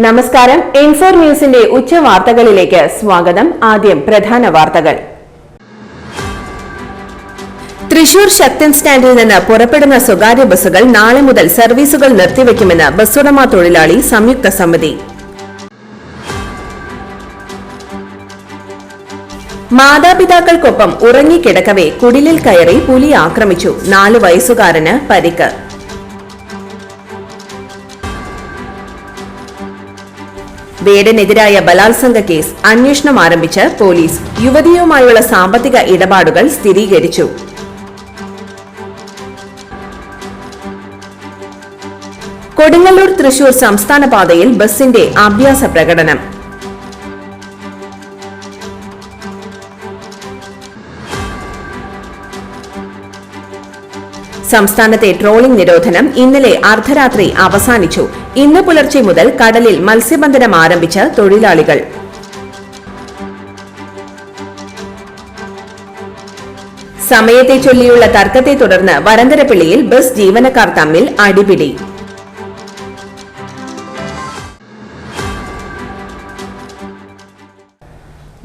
നമസ്കാരം. ഇൻഫോർ ന്യൂസിന്റെ ഉച്ചവാർത്തകളിലേക്ക് സ്വാഗതം. ആദ്യം പ്രധാന വാർത്തകൾ. തൃശൂർ ശക്തൻ സ്റ്റാൻഡിൽ നിന്ന് പുറപ്പെടുന്ന സ്വകാര്യ ബസ്സുകൾ നാളെ മുതൽ സർവീസുകൾ നിർത്തിവെക്കുമെന്ന് ബസ്സുടമ തൊഴിലാളി സംയുക്ത സമിതി. മാതാപിതാക്കൾക്കൊപ്പം ഉറങ്ങിക്കിടക്കവെ കുടിലിൽ കയറി പുലി ആക്രമിച്ചു. 4 വയസ്സുകാരന് പരിക്ക്. വേടനെതിരായ ബലാത്സംഗ കേസ് അന്വേഷണം ആരംഭിച്ച് പോലീസ്. യുവതിയുമായുള്ള സാമ്പത്തിക ഇടപാടുകൾ സ്ഥിരീകരിച്ചു. കൊടുങ്ങല്ലൂർ തൃശൂർ സംസ്ഥാന പാതയിൽ ബസിന്റെ അഭ്യാസ പ്രകടനം. സംസ്ഥാനത്തെ ട്രോളിംഗ് നിരോധനം ഇന്നലെ അർദ്ധരാത്രി അവസാനിച്ചു. ഇന്ന് പുലർച്ചെ മുതൽ കടലിൽ മത്സ്യബന്ധനം ആരംഭിച്ച തൊഴിലാളികൾ. സമയത്തെ ചൊല്ലിയുള്ള തർക്കത്തെ തുടർന്ന് വരന്തരപ്പിള്ളിയിൽ ബസ് ജീവനക്കാർ തമ്മിൽ അടിപിടി.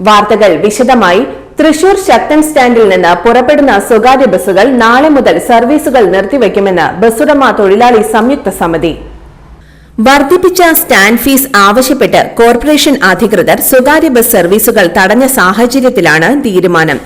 വാർത്തകൾ വിശദമായി. തൃശൂർ ശക്തൻ സ്റ്റാൻഡിൽ നിന്ന് പുറപ്പെടുന്ന സ്വകാര്യ ബസ്സുകൾ നാളെ മുതൽ സർവീസുകൾ നിർത്തിവെക്കുമെന്ന് ബസ്സുടമ തൊഴിലാളി സംയുക്ത സമിതി. വർദ്ധിപ്പിച്ച സ്റ്റാൻഡ് ഫീസ് ആവശ്യപ്പെട്ട് കോർപ്പറേഷൻ അധികൃതർ സ്വകാര്യ ബസ് സർവീസുകൾ തടഞ്ഞ സാഹചര്യത്തിലാണ് തീരുമാനം.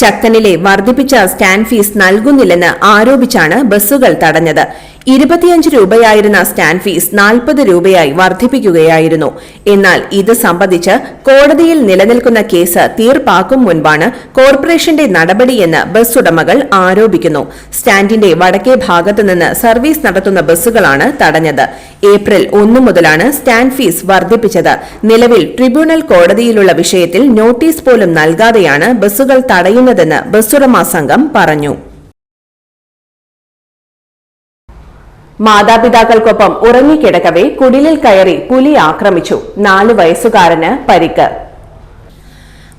ശക്തനിലെ വർദ്ധിപ്പിച്ച സ്റ്റാൻഡ് ഫീസ് നൽകുന്നില്ലെന്ന് ആരോപിച്ചാണ് ബസ്സുകൾ തടഞ്ഞത്. 25 രൂപയായിരുന്ന സ്റ്റാൻഡ് ഫീസ് 40 രൂപയായി വർദ്ധിപ്പിക്കുകയായിരുന്നു. എന്നാൽ ഇത് സംബന്ധിച്ച് കോടതിയിൽ നിലനിൽക്കുന്ന കേസ് തീർപ്പാക്കും മുൻപാണ് കോർപ്പറേഷന്റെ നടപടിയെന്ന് ബസ് ഉടമകൾ ആരോപിക്കുന്നു. സ്റ്റാൻഡിന്റെ വടക്കേ ഭാഗത്തുനിന്ന് സർവീസ് നടത്തുന്ന ബസ്സുകളാണ് തടഞ്ഞത്. ഏപ്രിൽ 1 മുതലാണ് സ്റ്റാൻഡ് ഫീസ് വർദ്ധിപ്പിച്ചത്. നിലവിൽ ട്രിബ്യൂണൽ കോടതിയിലുള്ള വിഷയത്തിൽ നോട്ടീസ് പോലും നൽകാതെയാണ് ബസ്സുകൾ തടയുന്നതെന്ന് ബസ്സുടമ സംഘം പറഞ്ഞു. മാതാപിതാക്കൾക്കൊപ്പം ഉറങ്ങിക്കിടക്കവെ കുടിലിൽ കയറി പുലി ആക്രമിച്ചു. 4 വയസ്സുകാരന് പരിക്ക്.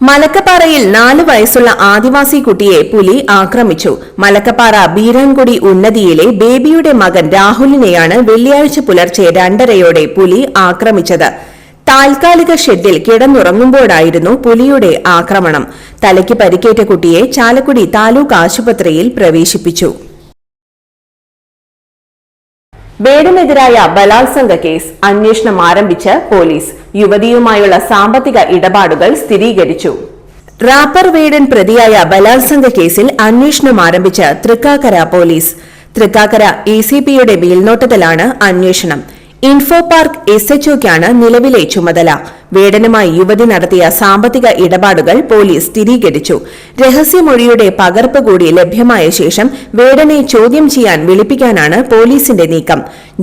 മലക്കപ്പാറയിൽ 4 വയസ്സുള്ള ആദിവാസി കുട്ടിയെ പുലി ആക്രമിച്ചു. മലക്കപ്പാറ ബീരാൻകുടി ഉന്നതിയിലെ ബേബിയുടെ മകൻ രാഹുലിനെയാണ് വെള്ളിയാഴ്ച പുലർച്ചെ 2:30 പുലി ആക്രമിച്ചത്. താൽക്കാലിക ഷെഡിൽ കിടന്നുറങ്ങുമ്പോഴായിരുന്നു പുലിയുടെ ആക്രമണം. തലയ്ക്ക് പരിക്കേറ്റ കുട്ടിയെ ചാലക്കുടി താലൂക്ക് ആശുപത്രിയിൽ പ്രവേശിപ്പിച്ചു. വേടനെതിരായ ബലാത്സംഗ കേസ് അന്വേഷണം ആരംഭിച്ച് പോലീസ്. യുവതിയുമായുള്ള സാമ്പത്തിക ഇടപാടുകൾ സ്ഥിരീകരിച്ചു. റാപ്പർ വേടൻ പ്രതിയായ ബലാത്സംഗ കേസിൽ അന്വേഷണം ആരംഭിച്ച് തൃക്കാക്കര പോലീസ്. തൃക്കാക്കര എസിപിയുടെ മേൽനോട്ടത്തിലാണ് അന്വേഷണം. ഇൻഫോ പാർക്ക് എസ്എച്ച്ഒക്കാണ് നിലവിലെ ചുമതല. വേടനുമായി യുവതി നടത്തിയ സാമ്പത്തിക ഇടപാടുകൾ പോലീസ് സ്ഥിരീകരിച്ചു. രഹസ്യമൊഴിയുടെ പകർപ്പ് കൂടി ലഭ്യമായ ശേഷം വേടനെ ചോദ്യം ചെയ്യാൻ വിളിപ്പിക്കാനാണ് പോലീസിന്റെ നീക്കം.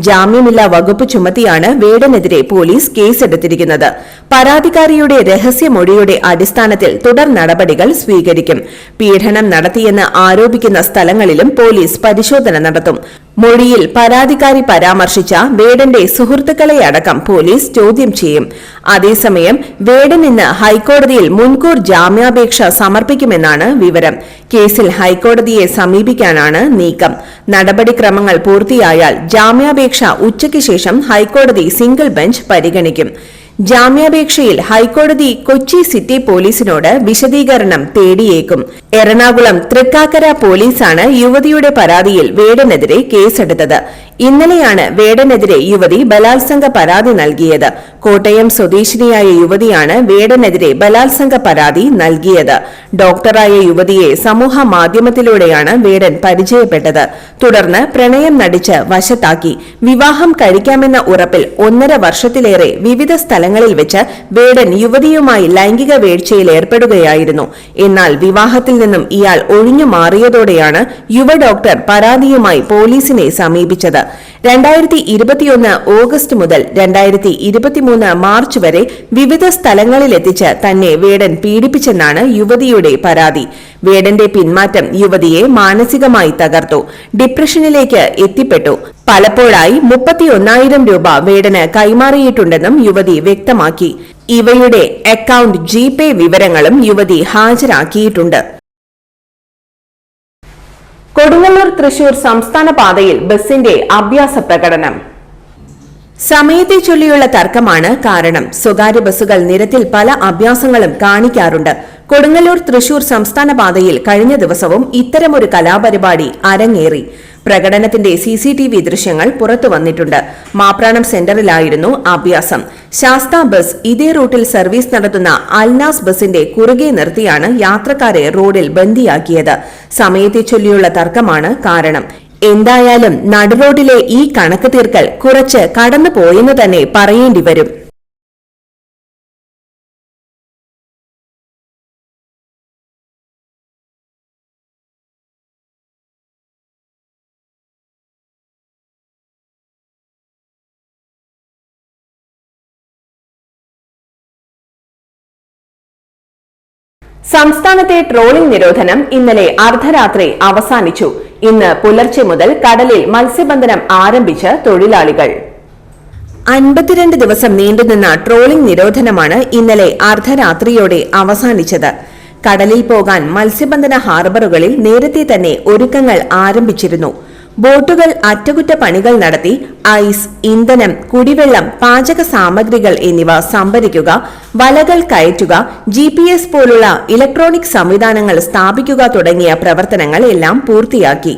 ജാമ്യമില്ലാ വകുപ്പ് ചുമത്തിയാണ് വേടനെതിരെ പോലീസ് കേസെടുത്തിരിക്കുന്നത്. പരാതിക്കാരിയുടെ രഹസ്യമൊഴിയുടെ അടിസ്ഥാനത്തിൽ തുടർ നടപടികൾ സ്വീകരിക്കും. പീഡനം നടത്തിയെന്ന് ആരോപിക്കുന്ന സ്ഥലങ്ങളിലും പോലീസ് പരിശോധന നടത്തും. മൊഴിയിൽ പരാതിക്കാരി പരാമർശിച്ച വേടന്റെ സുഹൃത്തുക്കളെയടക്കം പോലീസ് ചോദ്യം ചെയ്യും. അതേസമയം വേടൻ ഇന്ന് ഹൈക്കോടതിയിൽ മുൻകൂർ ജാമ്യാപേക്ഷ സമർപ്പിക്കുമെന്നാണ് വിവരം. കേസിൽ ഹൈക്കോടതിയെ സമീപിക്കാനാണ് നീക്കം. നടപടിക്രമങ്ങൾ പൂർത്തിയായാൽ ജാമ്യാപേക്ഷ ഉച്ചയ്ക്ക് ശേഷം ഹൈക്കോടതി സിംഗിൾ ബെഞ്ച് പരിഗണിക്കും. ജാമ്യാപേക്ഷയിൽ ഹൈക്കോടതി കൊച്ചി സിറ്റി പോലീസിനോട് വിശദീകരണം തേടിയേക്കും. എറണാകുളം തൃക്കാക്കര പോലീസാണ് യുവതിയുടെ പരാതിയിൽ വേടനെതിരെ കേസെടുത്തത്. ഇന്നലെയാണ് വേടനെതിരെ യുവതി ബലാത്സംഗ പരാതി നൽകിയത്. കോട്ടയം സ്വദേശിനിയായ യുവതിയാണ് വേടനെതിരെ ബലാത്സംഗ പരാതി നൽകിയത്. ഡോക്ടറായ യുവതിയെ സമൂഹ മാധ്യമത്തിലൂടെയാണ് വേടൻ പരിചയപ്പെട്ടത്. തുടർന്ന് പ്രണയം നടിച്ച് വശത്താക്കി. വിവാഹം കഴിക്കാമെന്ന ഉറപ്പിൽ 1.5 വർഷത്തിലേറെ വിവിധ സ്ഥലങ്ങളിൽ വെച്ച് വേടൻ യുവതിയുമായി ലൈംഗിക വീഴ്ചയിൽ ഏർപ്പെടുകയായിരുന്നു. എന്നാൽ വിവാഹത്തിൽ നിന്നും ഇയാൾ ഒഴിഞ്ഞു മാറിയതോടെയാണ് യുവ ഡോക്ടർ പരാതിയുമായി പോലീസിനെ സമീപിച്ചത്. 2021 ഓഗസ്റ്റ് മുതൽ 2023 മാർച്ച് വരെ വിവിധ സ്ഥലങ്ങളിലെത്തിച്ച് തന്നെ വേടൻ പീഡിപ്പിച്ചെന്നാണ് യുവതിയുടെ പരാതി. വേടന്റെ പിന്മാറ്റം യുവതിയെ മാനസികമായി തകർത്തു. ഡിപ്രഷനിലേക്ക് എത്തിപ്പെട്ടു. പലപ്പോഴായി 31,000 രൂപ വേടന് കൈമാറിയിട്ടുണ്ടെന്നും യുവതി വ്യക്തമാക്കി. ഇവയുടെ അക്കൌണ്ട് ജിപേ വിവരങ്ങളും യുവതി ഹാജരാക്കിയിട്ടുണ്ട്. കൊടുങ്ങല്ലൂർ തൃശൂർ സംസ്ഥാന പാതയിൽ ബസിന്റെ അഭ്യാസ പ്രകടനം. സമയത്തെ ചൊല്ലിയുള്ള തർക്കമാണ് കാരണം. സ്വകാര്യ ബസ്സുകൾ നിരത്തിൽ പല അഭ്യാസങ്ങളും കാണിക്കാറുണ്ട്. കൊടുങ്ങല്ലൂർ തൃശൂർ സംസ്ഥാന പാതയിൽ കഴിഞ്ഞ ദിവസവും ഇത്തരമൊരു കലാപരിപാടി അരങ്ങേറി. പ്രകടനത്തിന്റെ CCTV ദൃശ്യങ്ങൾ പുറത്തുവന്നിട്ടുണ്ട്. മാപ്രാണം സെന്ററിലായിരുന്നു അഭ്യാസം. ശാസ്ത ബസ് ഇതേ റൂട്ടിൽ സർവീസ് നടത്തുന്ന അൽനാസ് ബസിന്റെ കുറുകെ നിർത്തിയാണ് യാത്രക്കാരെ റോഡിൽ ബന്ദിയാക്കിയത്. സമയത്തെ ചൊല്ലിയുള്ള തർക്കമാണ് കാരണം. എന്തായാലും നടുറോഡിലെ ഈ കണക്ക് തീർക്കൽ കുറച്ച് കടന്നുപോയെന്ന് തന്നെ പറയേണ്ടി വരും. സംസ്ഥാനത്തെ ട്രോളിംഗ് നിരോധനം ഇന്നലെ അർദ്ധരാത്രി അവസാനിച്ചു. ഇന്ന് പുലർച്ചെ മുതൽ കടലിൽ മത്സ്യബന്ധനം ആരംഭിച്ച് തൊഴിലാളികൾ. 52 ദിവസം നീണ്ടുനിന്ന ട്രോളിംഗ് നിരോധനമാണ് ഇന്നലെ അർദ്ധരാത്രിയോടെ അവസാനിച്ചത്. കടലിൽ പോകാൻ മത്സ്യബന്ധന ഹാർബറുകളിൽ നേരത്തെ തന്നെ ഒരുക്കങ്ങൾ ആരംഭിച്ചിരുന്നു. ബോട്ടുകൾ അറ്റകുറ്റപ്പണികൾ നടത്തി ഐസ്, ഇന്ധനം, കുടിവെള്ളം, പാചക സാമഗ്രികൾ എന്നിവ സംഭരിക്കുക, വലകൾ കയറ്റുക, GPS പോലുള്ള ഇലക്ട്രോണിക് സംവിധാനങ്ങൾ സ്ഥാപിക്കുക തുടങ്ങിയ പ്രവർത്തനങ്ങൾ എല്ലാം പൂർത്തിയാക്കി.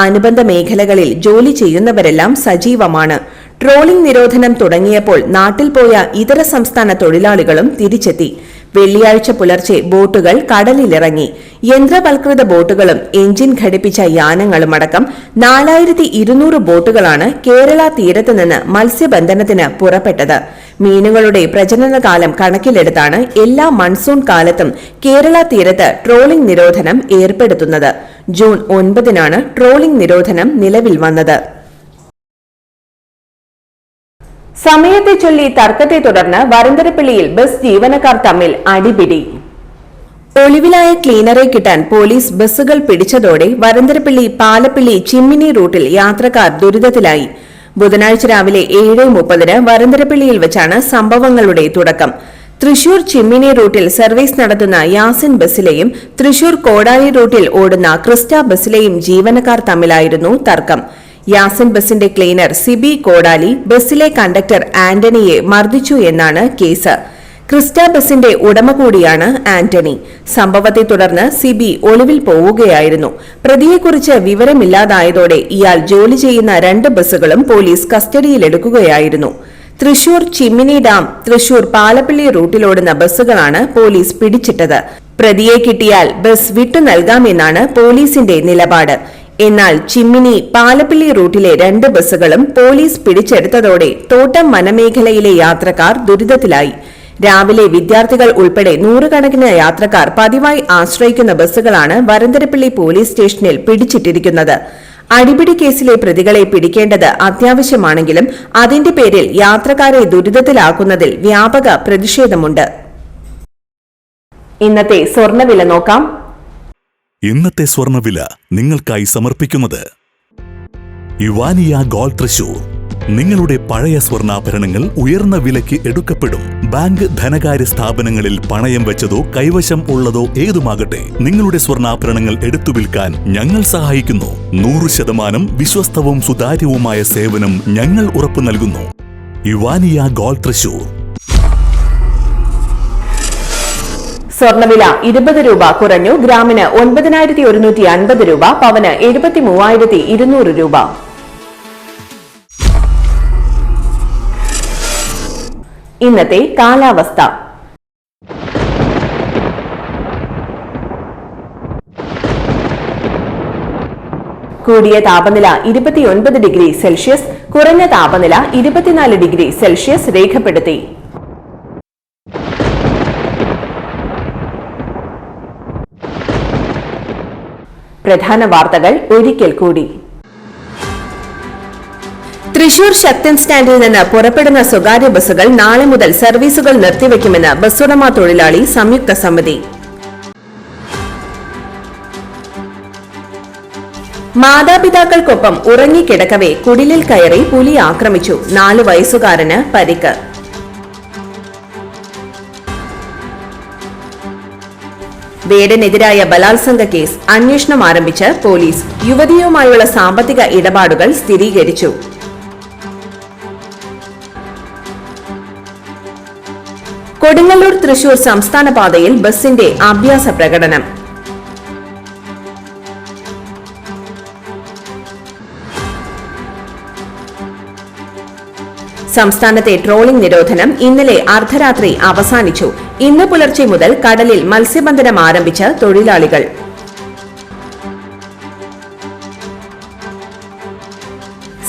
അനുബന്ധ മേഖലകളിൽ ജോലി ചെയ്യുന്നവരെല്ലാം സജീവമാണ്. ട്രോളിംഗ് നിരോധനം തുടങ്ങിയപ്പോൾ നാട്ടിൽ പോയ ഇതര സംസ്ഥാന തൊഴിലാളികളും തിരിച്ചെത്തി. വെള്ളിയാഴ്ച പുലർച്ചെ ബോട്ടുകൾ കടലിലിറങ്ങി. യന്ത്രവൽകൃത ബോട്ടുകളും എഞ്ചിൻ ഘടിപ്പിച്ച യാനങ്ങളുമടക്കം 4200 ബോട്ടുകളാണ് കേരള തീരത്ത് നിന്ന് മത്സ്യബന്ധനത്തിന് പുറപ്പെട്ടത്. മീനുകളുടെ പ്രജനനകാലം കണക്കിലെടുത്താണ് എല്ലാ മൺസൂൺ കാലത്തും കേരള തീരത്ത് ട്രോളിംഗ് നിരോധനം ഏർപ്പെടുത്തുന്നത്. ജൂൺ 9-നാണ് ട്രോളിംഗ് നിരോധനം നിലവിൽ വന്നത്. സമയത്തെ ചൊല്ലി തർക്കത്തെ തുടർന്ന് വരന്തരപ്പള്ളിയിൽ ബസ് ജീവനക്കാർ തമ്മിൽ അടിപിടി. ഒളിവിലായ ക്ലീനറെ കിട്ടാൻ പോലീസ് ബസ്സുകൾ പിടിച്ചതോടെ വരന്തരപ്പള്ളി പാലപ്പള്ളി ചിമ്മിനി റൂട്ടിൽ യാത്രക്കാർ ദുരിതത്തിലായി. ബുധനാഴ്ച രാവിലെ 7:30 വരന്തരപ്പള്ളിയിൽ വെച്ചാണ് സംഭവങ്ങളുടെ തുടക്കം. തൃശൂർ ചിമ്മിനി റൂട്ടിൽ സർവീസ് നടത്തുന്ന യാസിൻ ബസ്സിലെയും തൃശൂർ കോടാലി റൂട്ടിൽ ഓടുന്ന ക്രിസ്റ്റ ബസ്സിലെയും ജീവനക്കാർ തമ്മിലായിരുന്നു തർക്കം. യാസിൻ ബസിന്റെ ക്ലീനർ സിബി കോടാലി ബസ്സിലെ കണ്ടക്ടർ ആന്റണിയെ മർദ്ദിച്ചു എന്നാണ് കേസ്. ക്രിസ്റ്റ ബസിന്റെ ഉടമ കൂടിയാണ് ആന്റണി. സംഭവത്തെ തുടർന്ന് സിബി ഒളിവിൽ പോവുകയായിരുന്നു. പ്രതിയെക്കുറിച്ച് വിവരമില്ലാതായതോടെ ഇയാൾ ജോലി ചെയ്യുന്ന 2 ബസ്സുകളും പോലീസ് കസ്റ്റഡിയിലെടുക്കുകയായിരുന്നു. തൃശൂർ ചിമ്മിനി ഡാം, തൃശൂർ പാലപ്പള്ളി റൂട്ടിലോടുന്ന ബസ്സുകളാണ് പോലീസ് പിടിച്ചിട്ടത്. പ്രതിയെ കിട്ടിയാൽ ബസ് വിട്ടു നൽകാമെന്നാണ് പോലീസിന്റെ നിലപാട്. എന്നാൽ ചിമ്മിനി പാലപ്പള്ളി റൂട്ടിലെ 2 ബസ്സുകളും പോലീസ് പിടിച്ചെടുത്തതോടെ തോട്ടം വനമേഖലയിലെ യാത്രക്കാർ ദുരിതത്തിലായി. രാവിലെ വിദ്യാർത്ഥികൾ ഉൾപ്പെടെ 100 കണക്കിന് യാത്രക്കാർ പതിവായി ആശ്രയിക്കുന്ന ബസ്സുകളാണ് വരന്തരപ്പള്ളി പോലീസ് സ്റ്റേഷനിൽ പിടിച്ചിട്ടിരിക്കുന്നത്. അടിപിടി കേസിലെ പ്രതികളെ പിടിക്കേണ്ടത് അത്യാവശ്യമാണെങ്കിലും അതിന്റെ പേരിൽ യാത്രക്കാരെ ദുരിതത്തിലാക്കുന്നതിൽ വ്യാപക പ്രതിഷേധമുണ്ട്. ഇന്നത്തെ സ്വർണ്ണവില നോക്കാം. ഇന്നത്തെ സ്വർണ്ണവില നിങ്ങൾക്കായി സമർപ്പിക്കുന്നത് ഇവാനിയ ഗോൾഡ് തൃശൂർ. നിങ്ങളുടെ പഴയ സ്വർണ്ണാഭരണങ്ങൾ ഉയർന്ന വിലയ്ക്ക് എടുക്കപ്പെടും. ബാങ്ക്, ധനകാര്യ സ്ഥാപനങ്ങളിൽ പണയം വെച്ചതോ കൈവശം ഉള്ളതോ ഏതുമാകട്ടെ, നിങ്ങളുടെ സ്വർണ്ണാഭരണങ്ങൾ എടുത്തു വിൽക്കാൻ ഞങ്ങൾ സഹായിക്കുന്നു. 100% വിശ്വസ്തവും സുതാര്യവുമായ സേവനം ഞങ്ങൾ ഉറപ്പു നൽകുന്നു. ഇവാനിയ ഗോൾഡ് തൃശൂർ. സ്വർണ്ണവില 20 രൂപ കുറഞ്ഞു. ഗ്രാമിന് 9150 രൂപ, പവന് 73,200 രൂപ. ഇന്നത്തെ കാലാവസ്ഥ. കൂടിയ താപനില 29 ഡിഗ്രി സെൽഷ്യസ്, കുറഞ്ഞ താപനില 24 ഡിഗ്രി സെൽഷ്യസ് രേഖപ്പെടുത്തി. പ്രധാന വാർത്തകൾ ഒരിക്കൽ കൂടി. തൃശൂർ ശക്തൻ സ്റ്റാൻഡിൽ നിന്ന് പുറപ്പെടുന്ന സ്വകാര്യ ബസ്സുകൾ നാളെ മുതൽ സർവീസുകൾ നിർത്തിവെക്കുമെന്ന് ബസ്സുടമ തൊഴിലാളി സംയുക്ത സമിതി. മാതാപിതാക്കൾക്കൊപ്പം ഉറങ്ങിക്കിടക്കവേ കുടിലിൽ കയറി പുലി ആക്രമിച്ചു. 4 വയസ്സുകാരന് പരിക്ക്. വേടനെതിരായ ബലാത്സംഗ കേസ് അന്വേഷണം ആരംഭിച്ച് പോലീസ്. യുവതിയുമായുള്ള സാമ്പത്തിക ഇടപാടുകൾ സ്ഥിരീകരിച്ചു. കൊടുങ്ങല്ലൂർ തൃശൂർ സംസ്ഥാന പാതയിൽ ബസിന്റെ അഭ്യാസ പ്രകടനം. സംസ്ഥാനത്തെ ട്രോളിംഗ് നിരോധനം ഇന്നലെ അർദ്ധരാത്രി അവസാനിച്ചു. ഇന്ന് പുലർച്ചെ മുതൽ കടലിൽ മത്സ്യബന്ധനം ആരംഭിച്ച തൊഴിലാളികൾ.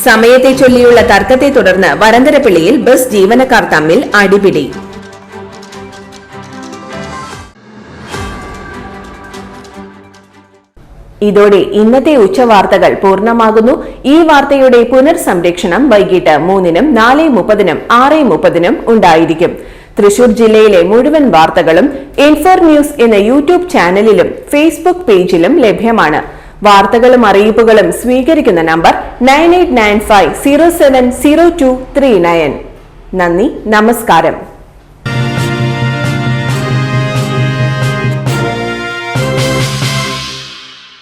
സമയത്തെ ചൊല്ലിയുള്ള തർക്കത്തെ തുടർന്ന് വരന്തരപ്പിള്ളിയിൽ ബസ് ജീവനക്കാർ തമ്മിൽ അടിപിടി. ഇതോടെ ഇന്നത്തെ ഉച്ചവാർത്തകൾ പൂർണ്ണമാകുന്നു. ഈ വാർത്തയുടെ പുനർസംരക്ഷണം വൈകിട്ട് 3-നും 4:30-നും 6:30-നും ഉണ്ടായിരിക്കും. തൃശൂർ ജില്ലയിലെ മുഴുവൻ വാർത്തകളും ഇൻഫോർ ന്യൂസ് എന്ന യൂട്യൂബ് ചാനലിലും ഫേസ്ബുക്ക് പേജിലും ലഭ്യമാണ്. വാർത്തകളും അറിയിപ്പുകളും സ്വീകരിക്കുന്ന നമ്പർ 9895070239. നന്ദി, നമസ്കാരം.